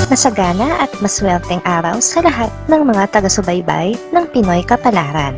Masagana at maswerteng araw sa lahat ng mga taga-subaybay ng Pinoy Kapalaran.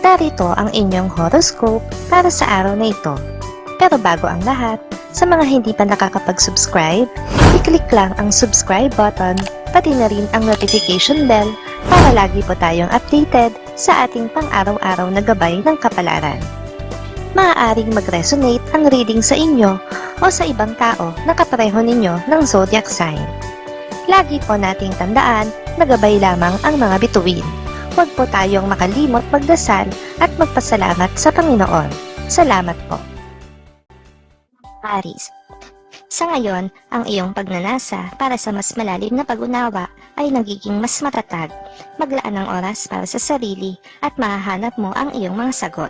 Narito ang inyong horoscope para sa araw na ito. Pero bago ang lahat, sa mga hindi pa nakakapag-subscribe, i-click lang ang subscribe button, pati na rin ang notification bell para lagi po tayong updated sa ating pang-araw-araw na gabay ng kapalaran. Maaaring mag-resonate ang reading sa inyo o sa ibang tao na kapareho ninyo ng zodiac sign. Lagi po nating tandaan na gabay lamang ang mga bituin. Huwag po tayong makalimot magdasal at magpasalamat sa Panginoon. Salamat po. Aries. Sa ngayon, ang iyong pagnanasa para sa mas malalim na pag-unawa ay nagiging mas matatag. Maglaan ng oras para sa sarili at mahahanap mo ang iyong mga sagot.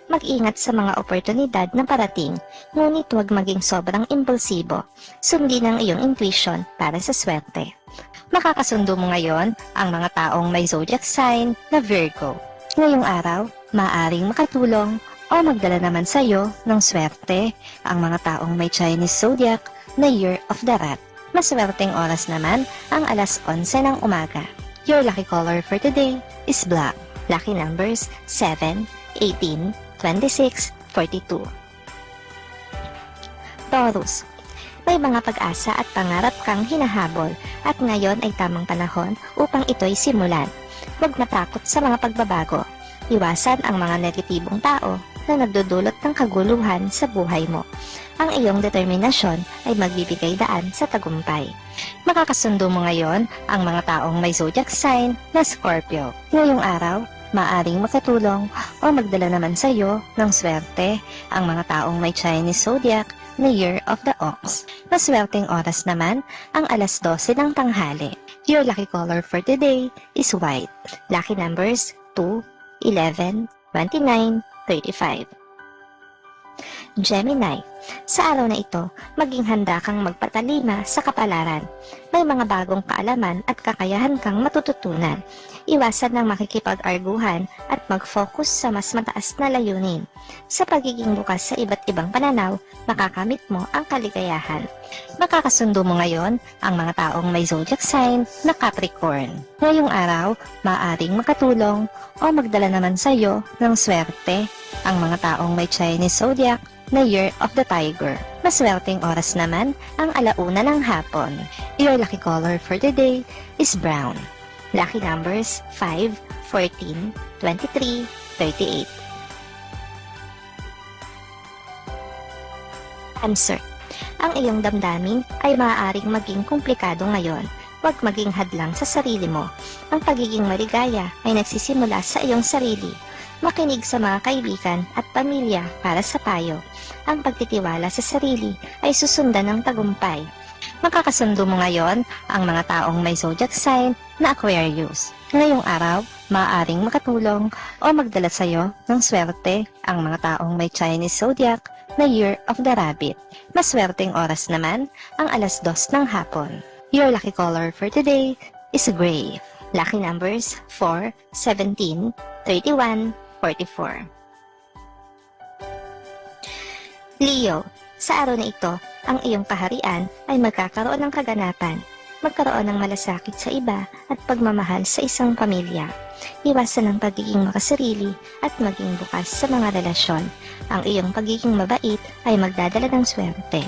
Mag-ingat sa mga oportunidad na parating, ngunit huwag maging sobrang impulsibo. Sundin ang iyong intuition para sa swerte. Makakasundo mo ngayon ang mga taong may zodiac sign na Virgo. Ngayong araw, maaaring makatulong o magdala naman sa iyo ng swerte ang mga taong may Chinese zodiac na Year of the Rat. Maswerteng oras naman ang alas 11 ng umaga. Your lucky color for today is black. Lucky numbers 7, 18, 26, 42. Taurus. May mga pag-asa at pangarap kang hinahabol at ngayon ay tamang panahon upang ito'y simulan. Huwag matakot sa mga pagbabago. Iwasan ang mga negatibong tao na nagdudulot ng kaguluhan sa buhay mo. Ang iyong determinasyon ay magbibigay daan sa tagumpay. Makakasundo mo ngayon ang mga taong may zodiac sign na Scorpio. Ngayong araw, maaring makatulong o magdala naman sa iyo ng swerte ang mga taong may Chinese zodiac na Year of the Ox. Maswerteng oras naman ang alas 12 ng tanghali. Your lucky color for today is white. Lucky numbers 2, 11, 29, 35. Gemini. Sa araw na ito, maging handa kang magpatalima sa kapalaran. May mga bagong kaalaman at kakayahan kang matututunan. Iwasan ng makikipag-arguhan at mag-focus sa mas mataas na layunin. Sa pagiging bukas sa iba't ibang pananaw, makakamit mo ang kaligayahan. Makakasundo mo ngayon ang mga taong may zodiac sign na Capricorn. Ngayong araw, maaaring makatulong o magdala naman sa iyo ng swerte ang mga taong may Chinese zodiac na Year of the Tiger. Maswerteng oras naman ang alauna ng hapon. Your lucky color for today is brown. Lucky numbers 5, 14, 23, 38. Cancer. Ang iyong damdamin ay maaaring maging komplikado ngayon. Huwag maging hadlang sa sarili mo. Ang pagiging maligaya ay nagsisimula sa iyong sarili. Makinig sa mga kaibigan at pamilya para sa payo. Ang pagtitiwala sa sarili ay susundan ng tagumpay. Makakasundo mo ngayon ang mga taong may zodiac sign na Aquarius. Ngayong araw, maaaring makatulong o magdala sa iyo ng swerte ang mga taong may Chinese zodiac na Year of the Rabbit. Maswerteng oras naman ang alas 2 ng hapon. Your lucky color for today is gray. Lucky numbers 4, 17, 31, 44. Leo, sa araw na ito, ang iyong kaharian ay magkakaroon ng kaganapan, magkaroon ng malasakit sa iba at pagmamahal sa isang pamilya. Iwasan ang pagiging makasarili at maging bukas sa mga relasyon. Ang iyong pagiging mabait ay magdadala ng swerte.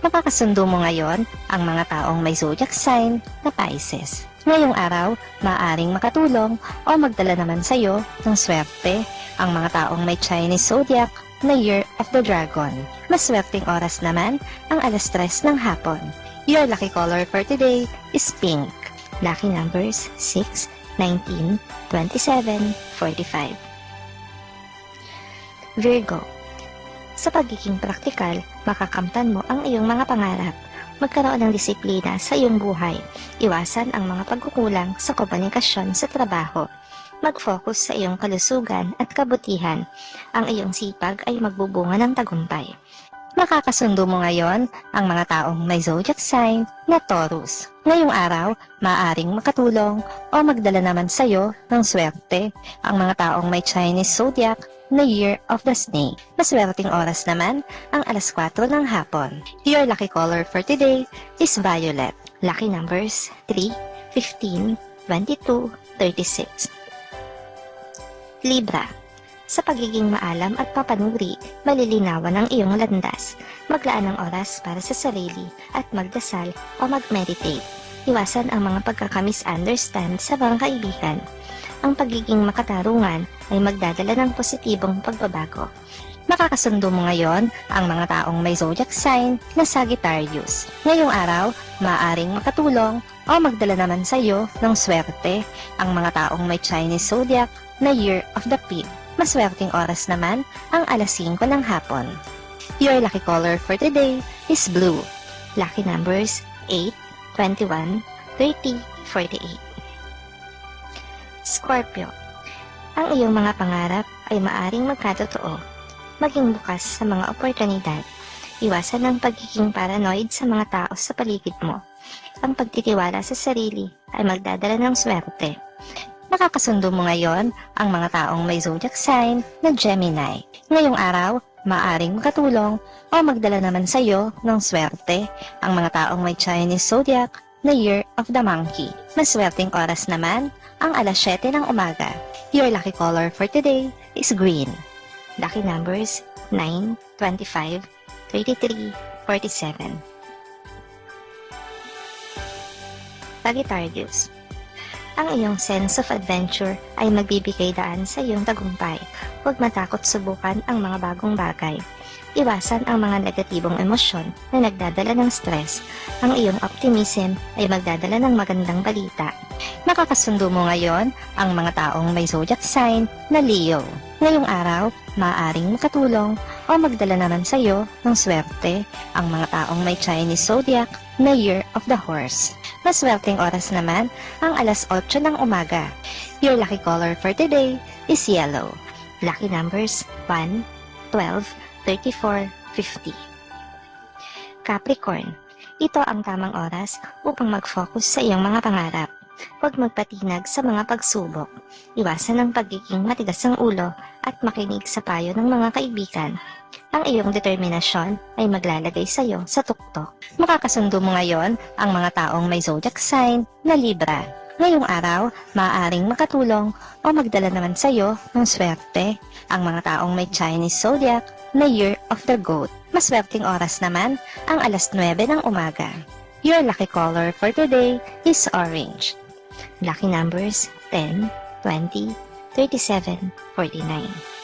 Makakasundo mo ngayon ang mga taong may zodiac sign na Pisces. Ngayong araw, maaaring makatulong o magdala naman sa iyo ng swerte ang mga taong may Chinese zodiac na Year of the Dragon. Maswerteng oras naman ang alas 3 ng hapon. Your lucky color for today is pink. Lucky numbers 6, 19, 27, 45. Virgo. Sa pagiging praktikal, makakamtan mo ang iyong mga pangarap. Magkaroon ng disiplina sa iyong buhay. Iwasan ang mga pagkukulang sa komunikasyon sa trabaho. Mag-focus sa iyong kalusugan at kabutihan. Ang iyong sipag ay magbubunga ng tagumpay. Makakasundo mo ngayon ang mga taong may zodiac sign na Taurus. Ngayong araw, maaaring makatulong o magdala naman sa iyo ng swerte ang mga taong may Chinese zodiac na Year of the Snake. Maswerteng oras naman ang alas 4 ng hapon. Your lucky color for today is violet. Lucky numbers 3, 15, 22, 36. Libra. Sa pagiging maalam at papanuri, malilinawan ang iyong landas. Maglaan ng oras para sa sarili at magdasal o mag-meditate. Iwasan ang mga pagkaka-misunderstand sa mga kaibigan. Ang pagiging makatarungan ay magdadala ng positibong pagbabago. Makakasundo mo ngayon ang mga taong may zodiac sign na Sagittarius. Ngayong araw, maaaring makatulong o magdala naman sa iyo ng swerte ang mga taong may Chinese zodiac na Year of the Pig. Maswerteng oras naman ang alas 5 ng hapon. Your lucky color for today is blue. Lucky numbers 8, 21, 30, 48. Scorpio. Ang iyong mga pangarap ay maaring magkatotoo. Maging bukas sa mga oportunidad. Iwasan ang pagiging paranoid sa mga tao sa paligid mo. Ang pagtitiwala sa sarili ay magdadala ng swerte. Nakakasundo mo ngayon ang mga taong may zodiac sign na Gemini. Ngayong araw, maaring makatulong o magdala naman sa iyo ng swerte ang mga taong may Chinese zodiac na Year of the Monkey. Maswerteng oras naman ang alas 7 ng umaga. Your lucky color for today is green. Lucky numbers 9, 25, 33, 47. Sagittarius. Ang iyong sense of adventure ay magbibigay daan sa iyong tagumpay. Huwag matakot subukan ang mga bagong bagay. Iwasan ang mga negatibong emosyon na nagdadala ng stress. Ang iyong optimism ay magdadala ng magandang balita. Makakasundo mo ngayon ang mga taong may zodiac sign na Leo. Ngayong araw, maaaring makatulong o magdala naman sa iyo ng swerte ang mga taong may Chinese zodiac na Year of the Horse. Maswerteng oras naman ang alas 8 ng umaga. Your lucky color for today is yellow. Lucky numbers 1, 12, 34, 50. Capricorn. Ito ang tamang oras upang mag-focus sa iyong mga pangarap. Huwag magpatinag sa mga pagsubok. Iwasan ang pagiging matigas ang ulo at makinig sa payo ng mga kaibigan. Ang iyong determinasyon ay maglalagay sa iyo sa tuktok. Makakasundo mo ngayon ang mga taong may zodiac sign na Libra. Ngayong araw, maaaring makatulong o magdala naman sa iyo ng swerte ang mga taong may Chinese zodiac na Year of the Goat. Maswerteng oras naman ang alas 9 ng umaga. Your lucky color for today is orange. Lucky numbers 10, 20, 37, 49.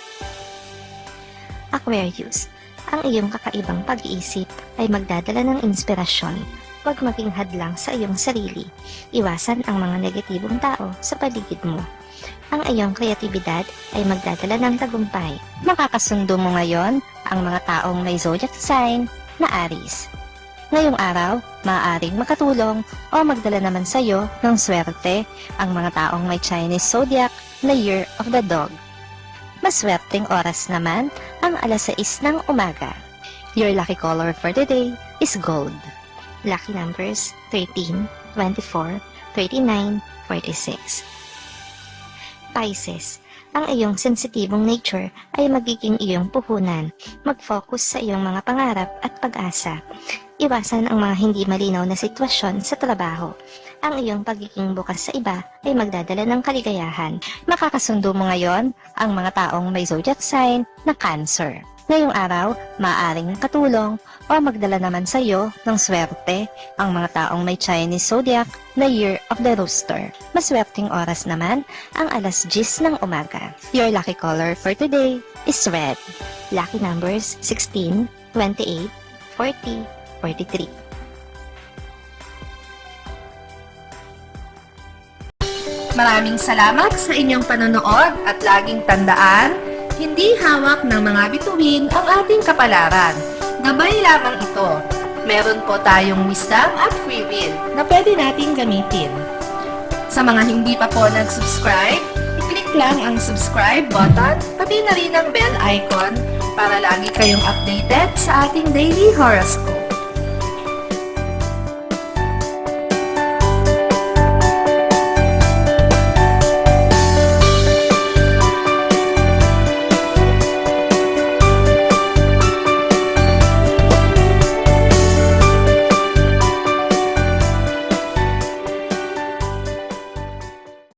Aquarius. Ang iyong kakaibang pag-iisip ay magdadala ng inspirasyon. Huwag maging hadlang sa iyong sarili. Iwasan ang mga negatibong tao sa paligid mo. Ang iyong kreatibidad ay magdadala ng tagumpay. Makakasundo mo ngayon ang mga taong may zodiac sign na Aries. Ngayong araw, maaaring makatulong o magdala naman sa iyo ng swerte ang mga taong may Chinese zodiac na Year of the Dog. Maswerteng oras naman ang alas 6 ng umaga. Your lucky color for today is gold. Lucky numbers 13, 24, 39, 46. Pisces. Ang iyong sensitibong nature ay magiging iyong puhunan. Mag-focus sa iyong mga pangarap at pag-asa. Iwasan ang mga hindi malinaw na sitwasyon sa trabaho. Ang iyong pagiging bukas sa iba ay magdadala ng kaligayahan. Makakasundo mo ngayon ang mga taong may zodiac sign na Cancer. Ngayong araw, maaaring katulong o magdala naman sa iyo ng swerte ang mga taong may Chinese zodiac na Year of the Rooster. Maswerteng oras naman ang alas 10 ng umaga. Your lucky color for today is red. Lucky numbers 16, 28, 40, 43. Maraming salamat sa inyong panonood at laging tandaan, hindi hawak ng mga bituin ang ating kapalaran. Gabay lamang ito. Meron po tayong wisdom at free will na pwede nating gamitin. Sa mga hindi pa po nag-subscribe, i-click lang ang subscribe button, pati na rin ang bell icon para lagi kayong updated sa ating daily horoscope.